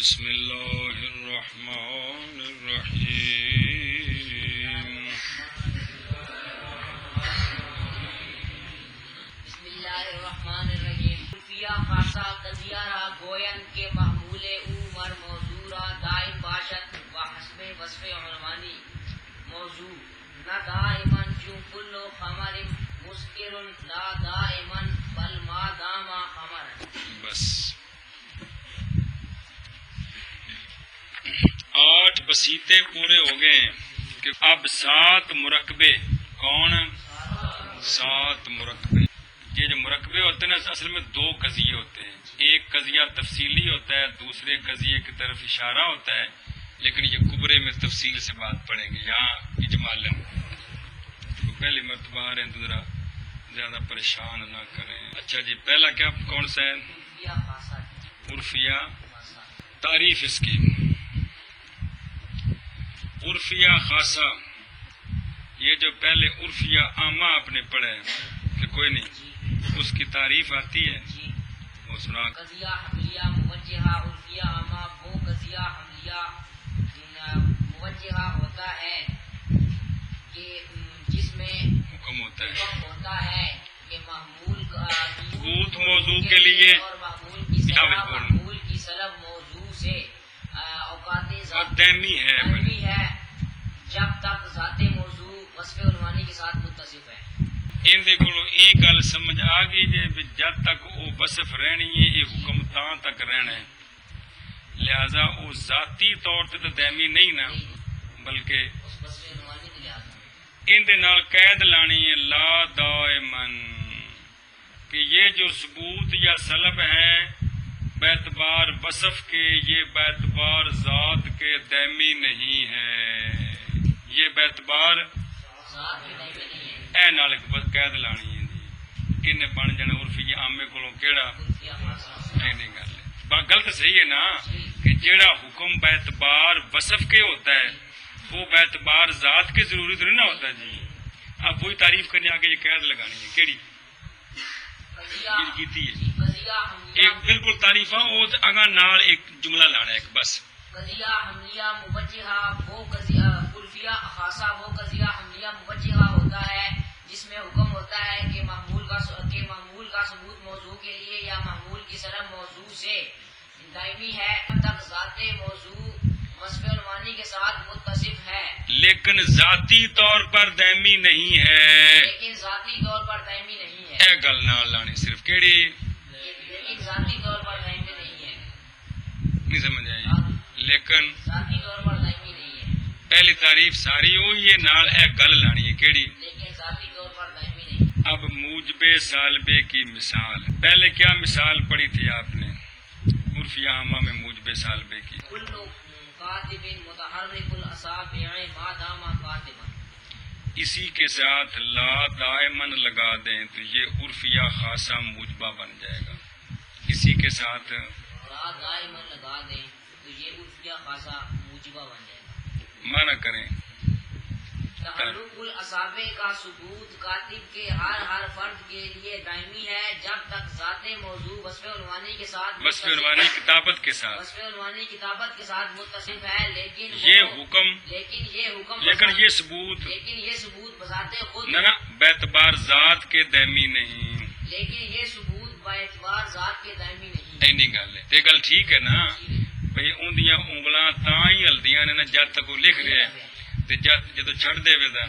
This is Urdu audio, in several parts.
بسم اللہ الرحمن الرحیم بسم اللہ الرحمن الرحیم خفیہ خاصہ قضیہ را گوین کے محمول عمر موضوع را دائم باشد و حسب وصف عنوانی موضوع نہ دائما چون کل خمر مسکر لا دائما بل ما دام خمر. بس 8 بسیطے پورے ہو گئے کہ اب 7 مرکبے. کون 7 مرکبے؟ یہ جو مرکبے ہوتے ہیں نا اصل میں 2 قضیے ہوتے ہیں. ایک قضیہ تفصیلی ہوتا ہے، دوسرے قضیے کی طرف اشارہ ہوتا ہے، لیکن یہ کبرے میں تفصیل سے بات پڑھیں گے. یہاں اجمالاً تو پہلی مرتبہ آ رہے ہیں تو ذرا زیادہ پریشان نہ کریں. اچھا جی، پہلا کیا کون سا ہے؟ عرفیہ. تعریف اس کی عرفیہ خاصہ. یہ جو پہلے عرفیہ عامہ آپ نے پڑھا ہے کہ کوئی نہیں، اس کی تعریف آتی ہے وہ سنا. قضیہ حملیہ موجہہ. عرفیہ عامہ وہ قضیہ حملیہ موجہہ ہوتا ہے کہ جس میں حکم ہوتا ہے کہ محمول ثبوت موضوع کے لیے اور محمول کی سلب موضوع سے اوقات دائمی ہے جب تک ذات موضوع وصف عنوانی کے ساتھ متصف ہے. ان کو ایک گل سمجھ آ گئی جی، جب تک وہ وصف رہنی ہے یہ حکم تاں تک رہنا ہے. لہذا وہ ذاتی طور تے تو دائمی نہیں نا، بلکہ اس وصف عنوانی کے لحاظ ان دے نال قید لانی ہے لا دائمن، کہ یہ جو ثبوت یا سلب ہے بیعتبار وصف کے، یہ بیعتبار ذات کے دائمی نہیں ہے. یہ بیعتبار اے نال قید لانی ہے جی. کنے بن جانا عرفی عامے کولوں کیڑا نہیں گل ہے. غلط صحیح ہے نا کہ جیڑا حکم بیعتبار وصف کے ہوتا ہے وہ بیعتبار ذات کے ضروری تو نہیں نہ ہوتا جی. اب وہی تعریف کرنے آگے یہ قید لگانی ہے کیڑی کیتی ہے. ایک بالکل تعریف اگاں نال ایک جملہ لانا ہے ایک بس. قضیہ حملیہ موجہہ وہ قضیہ عرفیہ خاصہ وہ قضیہ حملیہ موجہہ ہوتا ہے جس میں حکم ہوتا ہے کہ محمول کا ثبوت موضوع کے لیے یا محمول کی سلب موضوع سے دائمی ہے جب تک ذات موضوع وصف عنوانی کے ساتھ متصف ہے، لیکن ذاتی طور پر دائمی نہیں ہے. اے گل نال لانی صرف کیڑی لیکن ذاتی طور پر دائمی نہیں ہے. نہیں سمجھ آئی؟ لیکن ذاتی طور پر دائمی نہیں ہے. پہلی تعریف ساری ہوئی ہے، نال اے گل لانی ہے کیڑی لیکن ذاتی طور پر دائمی نہیں. اب موجب سالبے کی مثال. پہلے کیا مثال پڑھی تھی آپ نے عرفیہ عامہ میں موجب سالبے کی؟ کل کاتب متحرک الاصابع ما دام کاتبا. اسی کے ساتھ لا دائمن لگا دیں تو یہ عرفیہ خاصہ موجبہ بن جائے گا. اسی کے ساتھ لا دائمن لگا دیں تو یہ عرفیہ خاصہ موجبہ بن جائے گا. معنی کریں. تحرک الاصابع کا ثبوت کاتب کے ہر فرد کے لیے دائمی ہے جب تک ذات موضوع وصف عنوانی کے ساتھ عنوانی کتابت کے ساتھ متصف ہے. لیکن یہ حکم یہ ثبوت بذات خود نہ بیعتبار ذات کے دائمی نہیں. لیکن یہ ثبوت باعتبار ذات کے دائمی نہیں. نہیں گل ہے تے گل ٹھیک ہے نا بھئی اندیاں انگلاں تاں ہی ہلدیاں نے نا جب تک وہ لکھ رہا ہے تے جدو چھڑ دے وے دا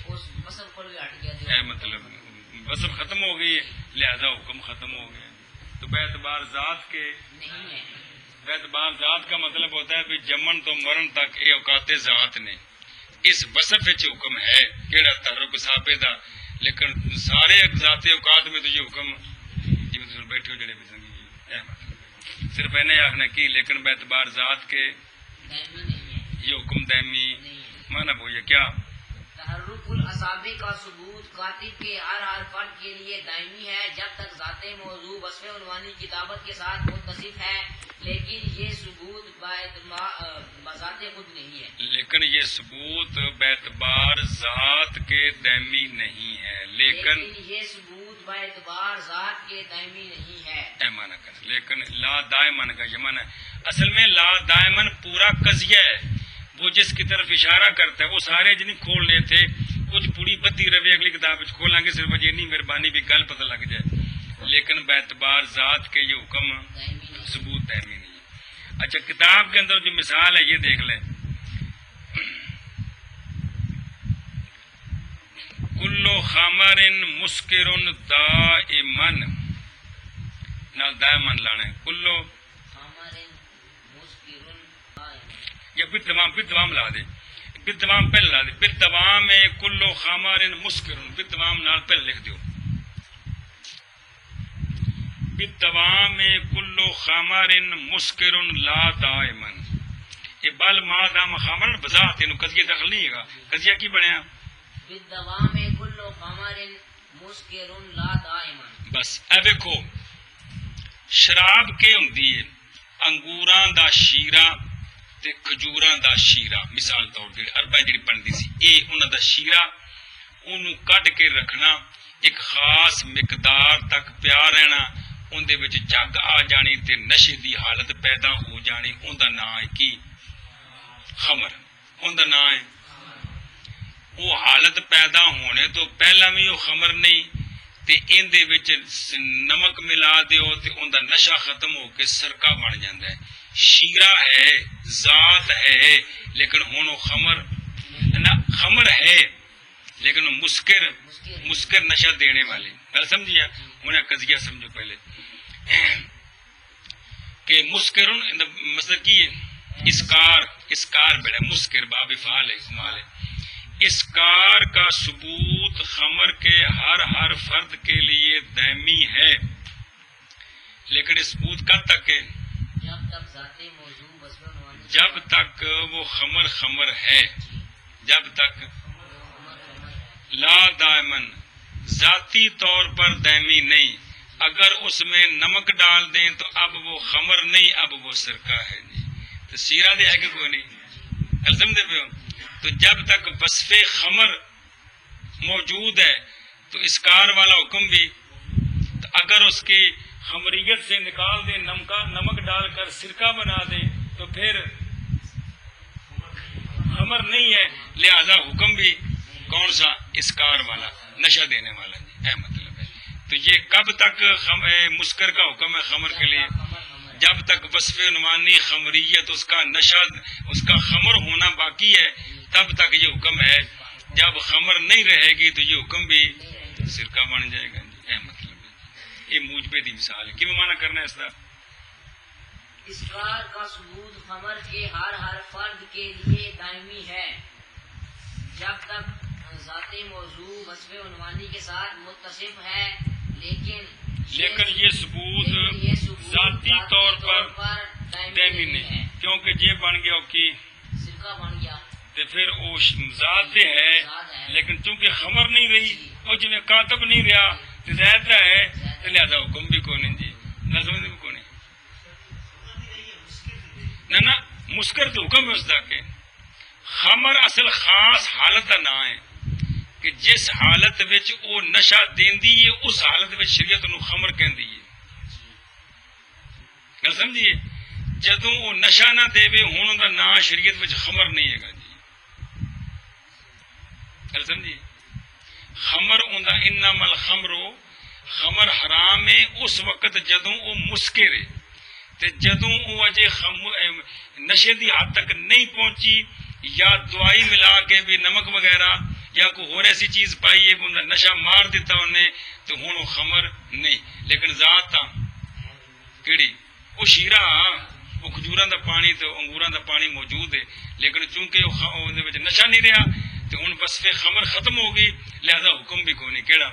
وصف کھل گیا ہٹ گیا. اے مطلب وصف ختم ہو گئی ہے لہذا حکم ختم ہو گیا. تو بیعتبار ذات کے نہیں ہے. بیعتبار ذات کا مطلب ہوتا ہے بھی جمن تو مرن تک اے اوقات ذات نے. اس وصف وچ حکم ہے کیڑا تحرک صحابے دا، لیکن سارے ذات اوقات میں تو یہ حکم جی تسی بیٹھے ہو جڑے بھی سنگی اے مطلب صرف انہیں آخنا کی لیکن بیعتبار ذات کے دائمی نہیں ہے. یہ حکم دائمی مانا بھویا کیا؟ تحرک الاصابع کا ثبوت کاتب کے ہر فرد کے لیے دائمی ہے جب تک ذات موضوع وصف عنوانی کتابت کے ساتھ متصف ہے. لیکن یہ ثبوت بذات خود نہیں ہے. لیکن یہ ثبوت بیعتبار ذات کے دائمی نہیں ہے. لیکن یہ ثبوت اعتبار ذات کے دائمی نہیں ہے. اے مانا کر لیکن لا دائمن کا یہ مانا اصل میں لا دائمن پورا قضیہ ہے. وہ جس کی طرف اشارہ کرتا ہے وہ سارے جنہیں کھولنے تھے کچھ پوری بدی روی اگلی کتاب کھولیں گے صرف یہ نہیں مہربانی بھی گل پتہ لگ جائے. لیکن باعتبار ذات کے یہ حکم ثبوت دائمی نہیں ہے. اچھا کتاب کے اندر جو مثال ہے یہ دیکھ لیں. کلو خمر مسکر دائمن نال دائمن لانا ہے. کلو یا بالدوام لا دے بالدوام پہلے لا دے بالدوام میں کلو خمر مسکر بالدوام نال پہلے لکھ دیو. بالدوام میں کلو خمر مسکر لا دائمن یہ بل ما دام خمر بذات انہوں قضیہ دخل نہیں ہے. قضیہ کی بنیا بالدوام کل خمر مسکر لا دائمن. بس اے دیکھو شراب کے ہوندی ہے انگوراں دا شیرہ تے کھجوراں دا شیرہ. مثال طور تے عربہ جڑی بنتی سی اے انہاں دا شیرہ اونوں کڈ کے رکھنا ایک خاص مقدار تک پیا رہنا اون دے وچ جگ آ جانی تے نشے دی حالت پیدا ہو جانی. اون دا نام ہے کی خمر. اون دا نام ہے وہ حالت پیدا ہونے تو پہلا بھی وہ خمر نہیں تے ان دے وچ نمک ملا دیو تے ان دا نشہ ختم ہو کے سرکہ بن جاندا ہے. شیرہ ہے ذات ہے لیکن ہن وہ خمر ہے لیکن وہ مسکر نشہ دینے والے. گل سمجھیا انہیں قضیہ سمجھو پہلے کہ مسکر مطلب کی اسکار بڑا مسکر باب فعال ہے کمال ہے. اسکار کا ثبوت خمر کے ہر فرد کے لیے دائمی ہے لیکن اس ثبوت کب تک ہے جب تک وہ خمر ہے. جب تک لا دائمن ذاتی طور پر دائمی نہیں. اگر اس میں نمک ڈال دیں تو اب وہ خمر نہیں اب وہ سرکہ ہے. تو سیرہ دے ہے کہ کوئی نہیں الزم دے پہ ہو. تو جب تک وصف خمر موجود ہے تو اسکار والا حکم بھی. تو اگر اس کی خمریت سے نکال دیں نمک ڈال کر سرکہ بنا دیں تو پھر خمر نہیں ہے لہذا حکم بھی کون سا اسکار والا نشہ دینے والا. اے مطلب ہے تو یہ کب تک مسکر کا حکم ہے خمر کے لیے جب تک وصف عنوانی خمریت اس کا نشہ اس کا خمر ہونا باقی ہے تب تک یہ حکم ہے. جب خمر نہیں رہے گی تو یہ حکم بھی سرکہ بن جائے گا. اے مطلب ہے یہ موجبے دی مثال ہے. کیوں معنی کرنا ہے اس کا اسرار کا ثبوت خمر کے ہر فرد کے لیے دائمی ہے جب تک ذات موضوع وصف عنوانی کے ساتھ متصف ہے لیکن یہ ثبوت ذاتی طور پر دائمی نہیں کیونکہ یہ بن گیا کہ سرکہ بن گیا تو پھر وہ ذات ہے لیکن چونکہ خمر نہیں رہی وہ جی کاتب نہیں رہا تو زیادہ ہے تو لہذا حکم بھی کو نہیں جی نظم بھی کو نہیں نہ مسکر تو حکم ہے اس دا کہ خمر اصل خاص حالت کا نام ہے کہ جس حالت وچ وہ نشہ دیندی ہے اس حالت وچ شریعت نو خمر کہندی ہے. گل سمجھیے جدوں وہ نشہ نہ دے ہن دا نام شریعت وچ خمر نہیں ہے گا جی. گل سمجھیے خمر اوندا انما الخمر خمر حرام ہے اس وقت جدوں وہ مسکر ہے تے جدوں وہ اجے نشے دی حد تک نہیں پہنچی یا دوائی ملا کے بھی نمک وغیرہ یا کوئی اور ایسی چیز پائی ہے بندہ نشہ مار دیتا انہیں تو ہوں وہ خمر نہیں. لیکن ذات کیڑی وہ شیرہ وہ کھجوراں دا پانی تو انگوراں دا پانی موجود ہے لیکن چونکہ وہ نشہ نہیں رہا تو ہوں وصف خمر ختم ہو گئی لہذا حکم بھی کوئی نہیں. کیڑا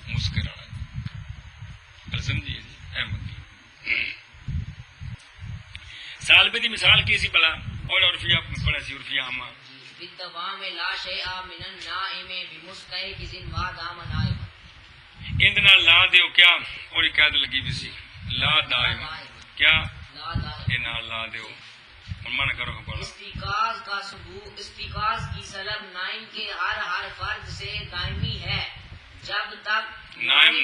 مسکر والا سمجھیے سالبے دی مثال کی سی بلا اور عرفیہ پڑھا سی عرفیہ عامہ بالدوام لا شیء من النائم بمستيقظ ما دام نائما. اندنا لا دیو کیا اور ایک قید لگی بھی سی لا دائم کیا انا لا دیو اور مانا کرو پڑھا استیقاظ کا ثبوت استیقاظ کی سلب نائم کے ہر فرد سے دائمی ہے جب تک نائم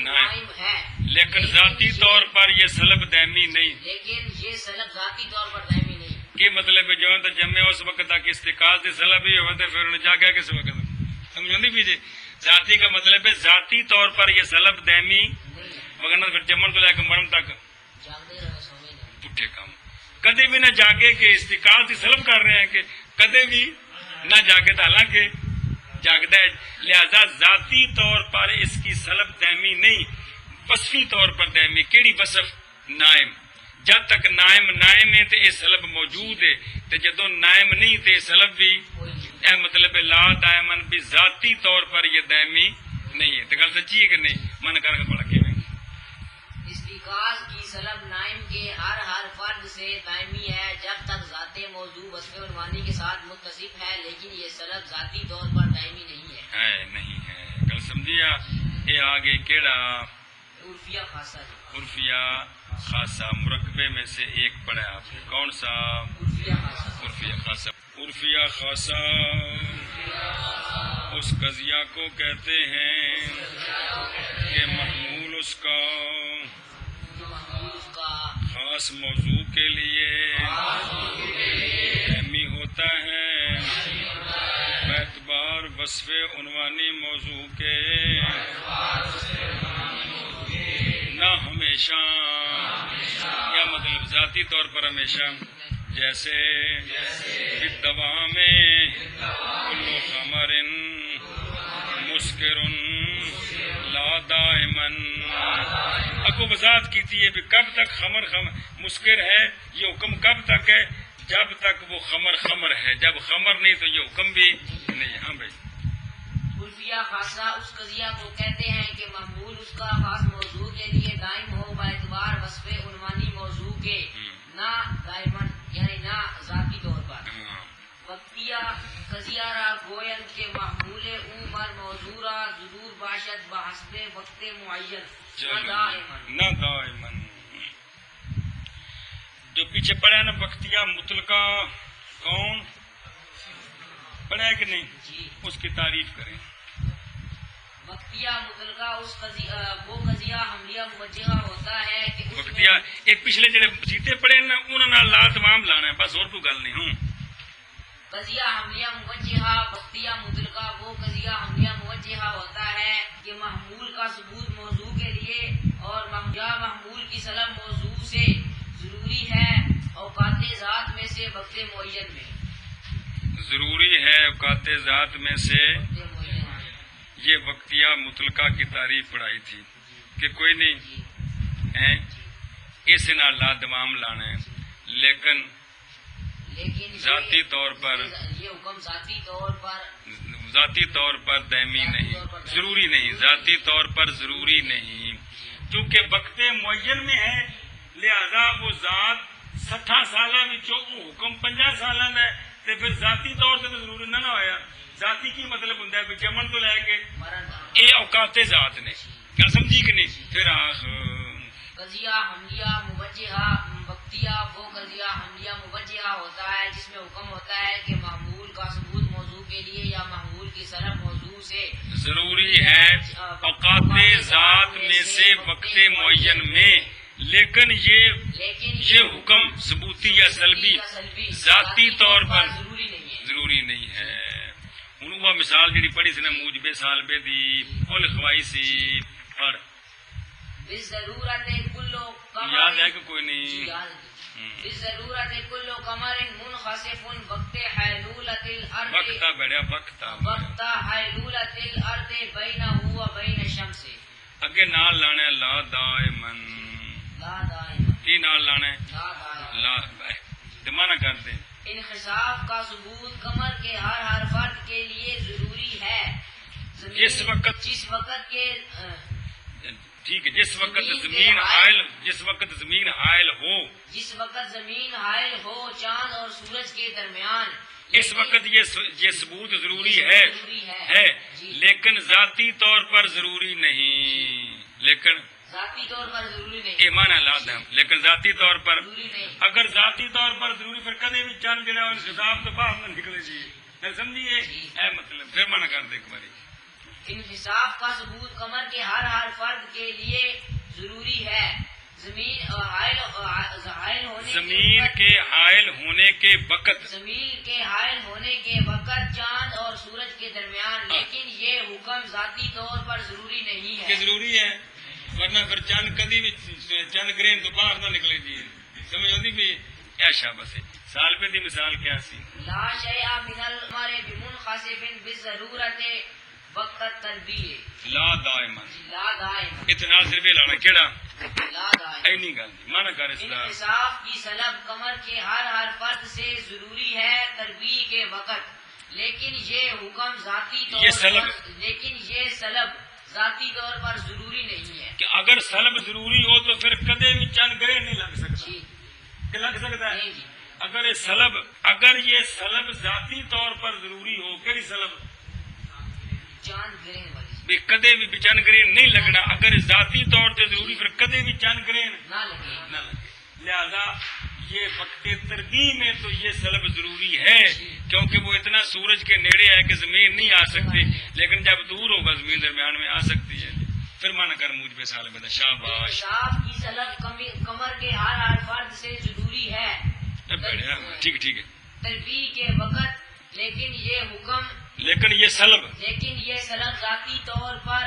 ہے، لیکن ذاتی طور پر یہ سلب دائمی نہیں. لیکن یہ سلب ذاتی طور پر دائمی نہیں. کی مطلب ہے جو جمے اس وقت تک استقاص دی سلب ہی ہوتے پھر انہیں جا گیا کس وقت سمجھو نہیں پیجھے. ذاتی کا مطلب ہے ذاتی طور پر یہ سلب دائمی مگر پھر جمن تو لے کے مرن تک جاگتے رہے سوئے نہ. پٹھے کام کدے بھی نہ جاگے کہ استقاص دی سلب کر رہے ہیں کہ کدے بھی نہ جاگے تو حالانکہ جاگتا ہے. لہذا ذاتی طور پر اس کی سلب دائمی نہیں، وصفی طور پر دائمی. کیڑی وصف؟ نائم. جب تک نائم ہے تو یہ سلب موجود ہے، تو جدو نائم نہیں تو یہ سلب بھی اے مطلب لا دائمن بھی ذاتی طور پر یہ دائمی نہیں ہے. تو گل سچی ہے کہ نہیں؟ من کر کے پڑھ کے استقاص کی سلب نائم کے ہر فرد سے دائمی ہے جب تک ذات موضوع وصف عنوانی کے ساتھ متصف ہے، لیکن یہ سلب ذاتی طور پر دائمی نہیں ہے. نہیں ہے. گل سمجھیا؟ یہ آگے کیڑا عرفیہ خاصہ ہے. عرفیہ خاصہ مرکبے میں سے ایک پڑھا آپ نے. کون سا؟ عرفیہ خاصہ. عرفیہ خاصہ. عرفیہ خاصہ اس قضیہ کو کہتے ہیں کہ محمول اس کا خاص موضوع کے لیے اہمی ہوتا ہے باعتبار وصف عنوانی موضوع کے، نہ ہمیشہ یا مطلب ذاتی طور پر ہمیشہ. جیسے دوا میں کلو خمر مسکر لا دائمن. اگو وضاحت کیتی ہے کہ کب تک خمر مسکر ہے، یہ حکم کب تک ہے؟ جب تک وہ خمر ہے. جب خمر نہیں تو یہ حکم بھی نہیں. ہاں بھائی. عرفیہ خاصہ اس قضیہ کو کہتے ہیں کہ محمول اس کا خاص موضوع کے لیے دائم ہو باعتبار وصف عنوانی موضوع کے، نہ دائمن یعنی نہ ذاتی طور پر. وقتیہ قضیہ را گوین کے محمول او پر موضوع را ضرور باشد بحسب وقت معین نہ دائمن. جو پیچھے پڑھا ہے نا وقتیہ مطلقہ، کون پڑھا ہے کہ نہیں؟ جی. اس کی تعریف کریں. وقتیہ مطلقہ اس وہ قضیہ حملیہ موجہہ ہوتا ہے کہ وقتیہ ایک پچھلے جڑے جیتے پڑے نا انہوں نے لا تمام لانا ہے، بس اور کوئی گل نہیں. ہوں قضیہ حملیہ موجہہ. وقتیہ مطلقہ وہ قضیہ حملیہ موجہہ ہوتا ہے کہ محمول کا ثبوت موضوع کے لیے اور محمول کی سلب موضوع سے ضروری ہے اوقات ذات میں سے وقت معین میں. ضروری ہے اوقات ذات میں سے. یہ وقتیہ مطلقہ کی تعریف پڑھائی تھی کہ کوئی نہیں اس نہ لا دمام لانا ہے، لیکن ذاتی طور پر یہ حکم ذاتی طور پر دائمی نہیں، ضروری نہیں. ذاتی طور پر ضروری نہیں کیونکہ وقت معین میں ہے. لہذا وہ ذات 60 سالہ میں حکم 50 سالہ میں تے پھر ذاتی طور سے تو ضروری نہ ہویا. ذاتی کی مطلب ہوں ہے جمن تو لے کے یہ اوقات ذات نے. کیا سمجھی کہ نہیں؟ پھر قضیہ حملیہ موجہہ. وقتیہ وہ قضیہ حملیہ موجہہ ہوتا ہے جس میں حکم ہوتا ہے کہ محمول کا ثبوت موضوع کے لیے یا محمول کی سلب موضوع سے ضروری ہے اوقات ذات میں سے وقت معین میں، لیکن یہ حکم ثبوتی یا سلبی ذاتی طور پر ضروری نہیں ہے. ہوں وہ مثال جی پڑھی سی نا موجب سالبے دی وہ لکھوائی سی پڑھ ضرورت یاد ہے کہ کوئی نہیں؟ ضرورت کل قمر منخسف وقت حیلولت الارض وقت بڑھیا وقت حیلولت الارض بینہ و بین الشمس. اگے نال لانا لا دائمن. لا دائمن کی نال لانا لا دائمن لا دمانہ کر دیں. انخساف کا ثبوت قمر کے ہر فرد کے لیے ضروری ہے جس وقت کے ٹھیک ہے جس وقت زمین حائل ہو چاند اور سورج کے درمیان. اس وقت یہ ثبوت ضروری ہے لیکن ذاتی طور پر ضروری نہیں. لیکن ذاتی طور پر ضروری نہیں. ایمان اللہ ہے لیکن ذاتی طور پر ضروری نہیں. اگر ذاتی طور پر ضروری پھر کدے بھی چند جڑا حساب تو باہر نہ نکلے جی. سمجھیے اے مطلب پھر منع کر دے ایک باری. انحصاف کا ثبوت کمر کے ہر فرد کے لیے ضروری ہے. زمین حائل ہونے زمین کے حائل ہونے کے وقت چاند اور سورج کے درمیان، لیکن یہ حکم ذاتی طور پر ضروری نہیں ہے. کہ ضروری ہے، ورنہ پھر چند کدی بھی چند گرین تو باہر نہ نکلے جی. سمجھ آتی بھی کیا شابت ہے. سال پہ دی مثال کیا سی؟ لا شیء من الامر بمنخسف بالضرورت وقت التربیہ. لا دائما لا دائم اتنا صرف لانا کیڑا لا دائم. اینی گل مانا کر اسلام. انحصاف کی سلب کمر کے ہر فرد سے ضروری ہے تربیہ کے وقت، لیکن یہ حکم ذاتی طور یہ سلب ذاتی طور پر ضروری نہیں ہے. کہ اگر سلب ضروری ہو تو پھر کدے بھی چند گرے نہیں لگ سکتا. جی کہ لگ سکتا ہے؟ نہیں جی. اگر یہ سلب ذاتی طور پر ضروری ہو، کیڑی سلب چاند گرہن والی بھی کدے بھی چند گرین نہیں لگنا. اگر ذاتی طور پہ ضروری پھر کدے بھی چند گرین نہ لگے. نہ لگے. لہذا یہ وقت تربیہ میں تو یہ سلب ضروری ہے، کیونکہ وہ اتنا سورج کے نیڑے ہے کہ زمین نہیں آ سکتی، لیکن جب دور ہوگا زمین درمیان میں آ سکتی ہے. پھر مانا کر مجھ پہ سال بتا. شاباش. انحصاف کی سلب کمر کے ہر فرد سے ضروری ہے ٹھیک ہے تربیہ کے وقت، لیکن یہ سلب ذاتی طور پر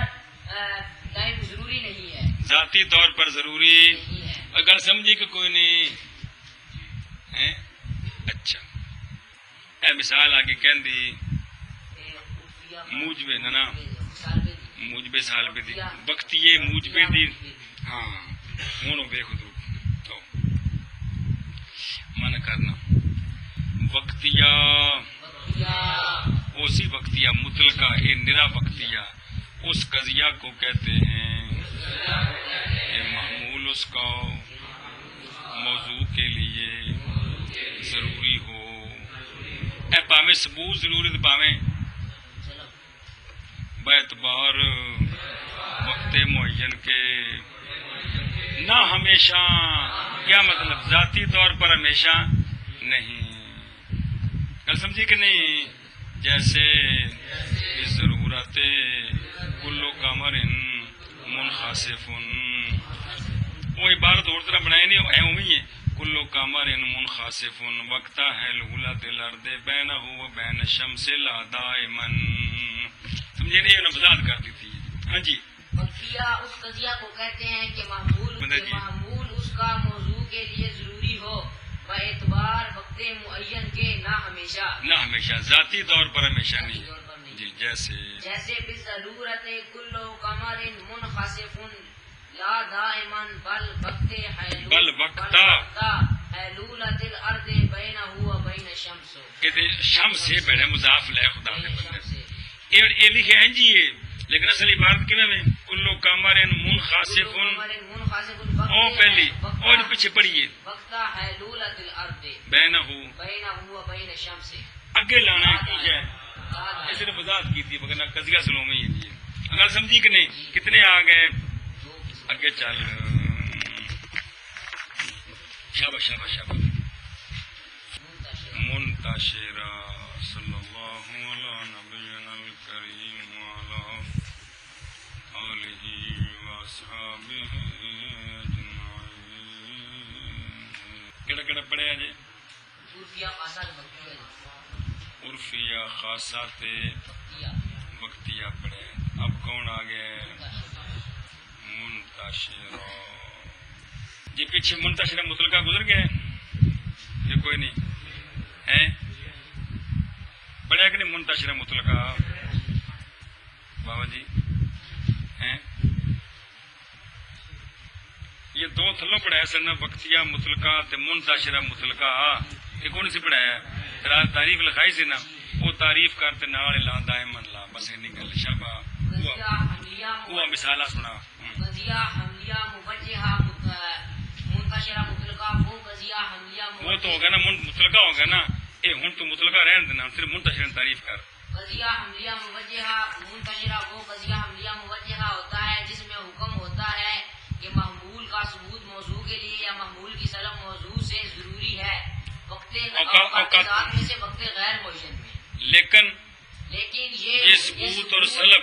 ضروری نہیں ہے. ذاتی طور پر ضروری نہیں ہے. اگر سمجھی کہ کوئی نہیں ہیں؟ اچھا اے مثال آگے کہن دی موجبے نا موجبے سال پہ دی وقتیے موجبے دی. ہاں ہوں دیکھو تو من کرنا وقتیہ اسی وقتیہ مطلقہ اے نرا وقتیہ اس قضیہ کو کہتے ہیں کہ معمول اس کا موضوع کے لیے ضروری ہو. اے پاویں ثبوت ضروری تو پاویں باعتبار وقت معین کے نہ ہمیشہ. کیا مطلب؟ ذاتی طور پر ہمیشہ نہیں. کل سمجھی کہ نہیں؟ جیسے ضرورت کل قمر منخسف، وہ عبارت اور طرح بنائے نہیں ہے وہی ہے. کل قمر منخسف وقتا ہے لولت الارض بینہ و بین الشمس لا دائما. سمجھے نہیں؟ انہوں نے وضاحت کر دی تھی. ہاں جی. وقتیہ اس قضیہ کو کہتے ہیں کہ معمول اس کا موضوع کے لیے ضروری ہو باعتبار وقت معین کے، نہ ہمیشہ ذاتی طور پر ہمیشہ نہیں. جی جیسے بضرورت کل قمر منخسف لا دائما بل وقتا حلولت الارض بینہ و بین الشمس. کہتے شمس سے پہلے مضاف لے خدا کے بندے یہ لکھے ہیں جی یہ، لیکن اصل عبارت کیوں میں کل قمر منخسف او پہلی اور پیچھے پڑھیے وقتا حلولت الارض بینہ و بین الشمس. اگے لانا کی ہے اس نے وضاحت کی تھی، مگر قضیہ سنو میں یہ جی. اگر سمجھی کہ نہیں؟ کتنے آ گئے؟ اگے چل. شاباش شاباش شاباش. منتشرہ صلی اللہ علی نبینا الکریم وعلی آلہ واصحابہ اجمعین. کیڑا پڑھے جی؟ عرفیہ خاصات وقتیہ پڑھے. اب کون آ گئے؟ منتشرہ. یہ پیچھے منتشرہ مطلقہ گزر گئے یہ کوئی نہیں ہے پڑھا کہ نہیں؟ منتشرہ مطلقہ بابا جی ہیں یہ دو تھلوں پڑھایا سر نا، وقتیہ مطلقہ تے منتشرہ مطلقہ. یہ کون سی پڑھایا؟ تعریف لکھائی سی نا، وہ تعریف کرتے نال لا دائما لا. بس نہیں گل. شابا وہ مثال سنا. وہ تو ہوگا نا مطلقہ ہوگا نا. اے ہن تو مطلقہ رہن دینا، صرف منتشرہ تعریف کر. قضیہ حملیہ موجہہ منتشرہ وہ قضیہ حملیہ موجہہ ہوتا ہے جس میں حکم ہوتا ہے کہ محمول کا ثبوت موضوع کے لیے یا محمول کی سلب موضوع سے ضروری ہے وقت ذات میں سے وقت غیر معین میں. لیکن یہ ثبوت اور سلب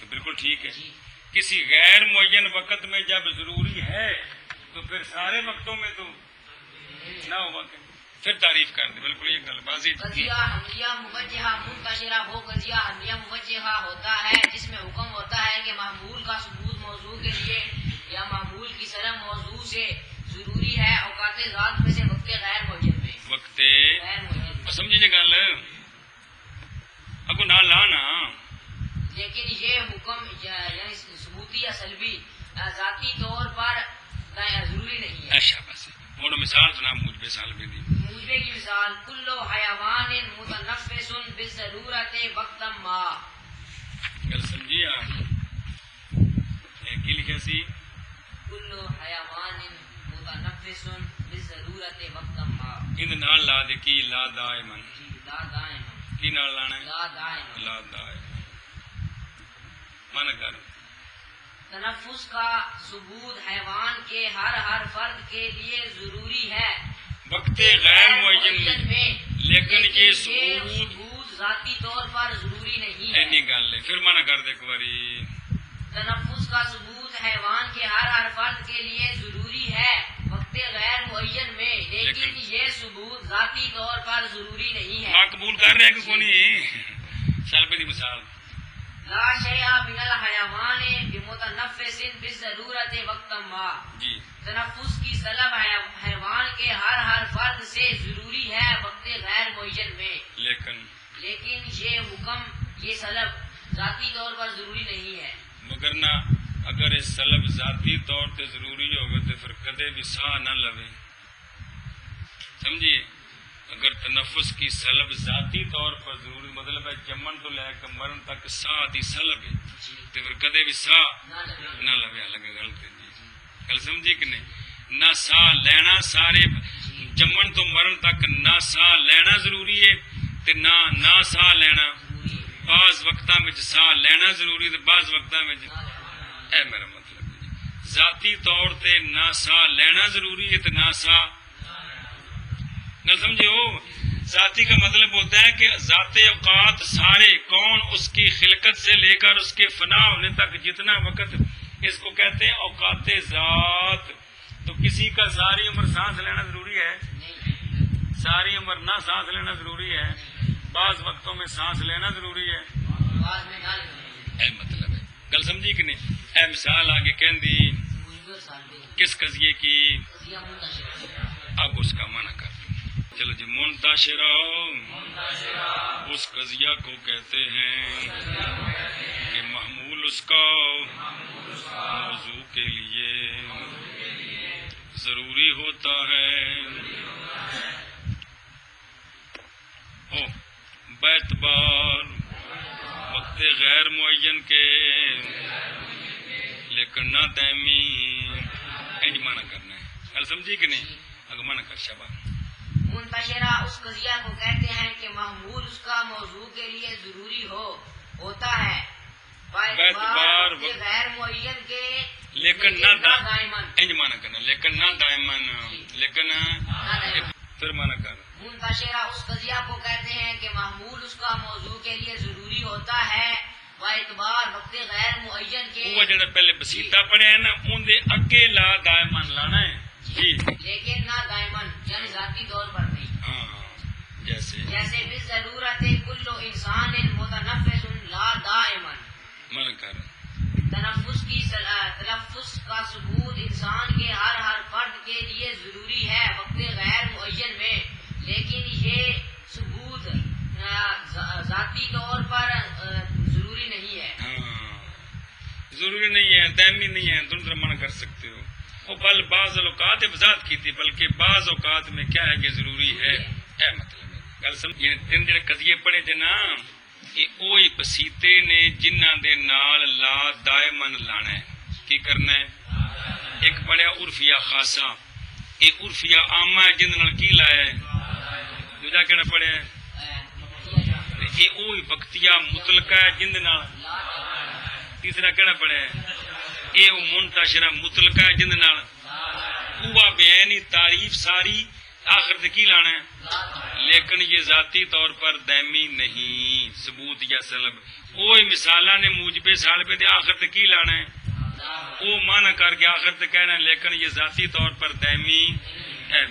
تو بالکل ٹھیک ہے. جی کسی غیر معین وقت میں جب ضروری ہے تو پھر سارے وقتوں میں تو نہ ہوا کہ پھر تعریف کر دے. بالکل یہ گل بازی تھی. قضیہ حملیہ موجہہ منتشرہ وہ قضیہ حملیہ موجہہ ہوتا ہے جس میں حکم ہوتا ہے کہ محمول کا ثبوت موضوع کے لیے یا محمول کی سلب موضوع سے ضروری ہے اوقات ذات میں سے وقت غیر معین میں. وقت غیر معین سمجھے گل اگو نہ لانا. لیکن یہ حکم یعنی ثبوتی یا سلبی ذاتی طور پر ضروری نہیں ہے. اچھا بس اور مثال سنا مجھے سال بھی دی. موجبے کی مثال کل حیوان متنفس بالضرورت وقتا ما. گل سمجھی آپ کی لکھا سی کل حیوان متنفس بالضرورت وقتا ما. ان نال لا دے کی لا دائمن جی لا دائم کی نال لانا ہے لا دائم. لا دائم من کر. تنفس کا ثبوت حیوان کے ہر فرد کے لیے ضروری ہے وقت غیر معین میں لیکن یہ ثبوت ثبوت ذاتی طور پر ضروری نہیں ہے. اینی گل ہے. پھر من کر دے ایک باری. تنفس کا ثبوت حیوان کے ہر فرد کے لیے ضروری ہے وقت غیر معین میں لیکن یہ ثبوت ذاتی طور پر ضروری نہیں ہے. ماں قبول کر رہے کہ کونی سالبے دی مثال لا شیء من الحیوان بمتنفس بالضرورت وقتا ما. جی تنفس کی سلب حیوان کے ہر فرد سے ضروری ہے وقت غیر معین میں لیکن یہ حکم یہ سلب ذاتی طور پر ضروری نہیں ہے. مگر نہ اگر اس سلب ذاتی طور تے ضروری ہوگا تو پھر کدے بھی ساہ نہ لوے. سمجھیے اگر تنفس کی سلب ذاتی طور پر ضروری مطلب ہے جمن تو لے کے مرن تک ساہ دی سلب ہے تو پھر کدے بھی ساہ نہ لوے. الگ غلط ہے جی. گل سمجھیے کہ نہیں. نہ ساہ لینا سارے جمن تو مرن تک نہ ساہ لینا ضروری ہے تے نہ ساہ لینا. بعض وقتاں وچ ساہ لینا ضروری تے بعض وقتاں وچ اے میرا مطلب ہے جی. ذاتی طور تے نہ ساہ لینا ضروری ہے تے نہ ساہ گل سمجھو. ذاتی کا مطلب ہوتا ہے کہ ذات اوقات سارے کون اس کی خلقت سے لے کر اس کے فنا ہونے تک جتنا وقت اس کو کہتے ہیں اوقات ذات. تو کسی کا ساری عمر سانس لینا ضروری ہے ساری عمر نہ سانس لینا ضروری ہے بعض وقتوں میں سانس لینا ضروری ہے. اے مطلب ہے گل سمجھی کہ نہیں. اے مثال آگے کہندی کس قضیے کی اب اس کا منع کر. چلو جی منتشرہ اس قضیہ کو کہتے ہیں کہ محمول اس کا موضوع کے لیے ضروری ہوتا ہے. باعتبار وقت غیر معین کے لیکن نہ دائمی اینج مانا کرنا ہے. گل سمجھی کہ نہیں. اگر مانا کر شابہ منتشرہ اس قضیہ کو کہتے ہیں کہ محمول اس کا موضوع کے لیے ضروری ہوتا ہے باعتبار وقت غیر معین کے لیکن نہ دائمن. اینج مانا کرنا لیکن نہ دائمن لیکن پھر مانا کرنا. منتشرہ اس قضیہ کو کہتے ہیں کہ محمول اس کا موضوع کے لیے ضروری ہوتا ہے باعتبار وقت غیر معین کے وہ جڑا پہلے بسیطہ پڑھے ہیں نا ان دے اگے لا دائمن لانا ہے جی. لیکن نہ دائمن یعنی ذاتی طور پر نہیں. ہاں جیسے بالضرورت کل انسان متنفس لا دائمن. من کر تنفس کا ثبوت انسان کے ہر فرد کے لیے ضروری ہے وقت غیر معین میں لیکن یہ ثبوت ذاتی طور پر ضروری نہیں ہے. ہاں ضروری نہیں ہے دائمی نہیں ہے. دونوں طرح من کر سکتے ہو. وہ بل بعض اوقات وضاحت کی تھی بلکہ بعض اوقات میں کیا ہے کہ ضروری ہے. اے مطلب ہے گل سمجھ. تین جڑے قضیے پڑھے تھے نا یہ وہی بسیطے نے جنہ دے نال لا دائمن لانا ہے. کی کرنا ہے. ایک پڑھیا عرفیہ خاصہ یہ عرفیہ عامہ ہے جن نال کی لایا ہے. دوجا کہڑا پڑھیا ہے یہ وہی بختیہ مطلقہ ہے جن نال. تیسرا کہڑا پڑھیا ہے یہ منتشرہ مطلقہ ہے جن نال ہوا بیانی تعریف ساری آخر تے کی لانا ہے لیکن یہ ذاتی طور پر دائمی نہیں ثبوت یا سلب وہی مثالاں نے موجب سالب دے آخر تے کی لانا ہے وہ معنی کر کے آخر تے کہنا ہے لیکن یہ ذاتی طور پر دائمی ہے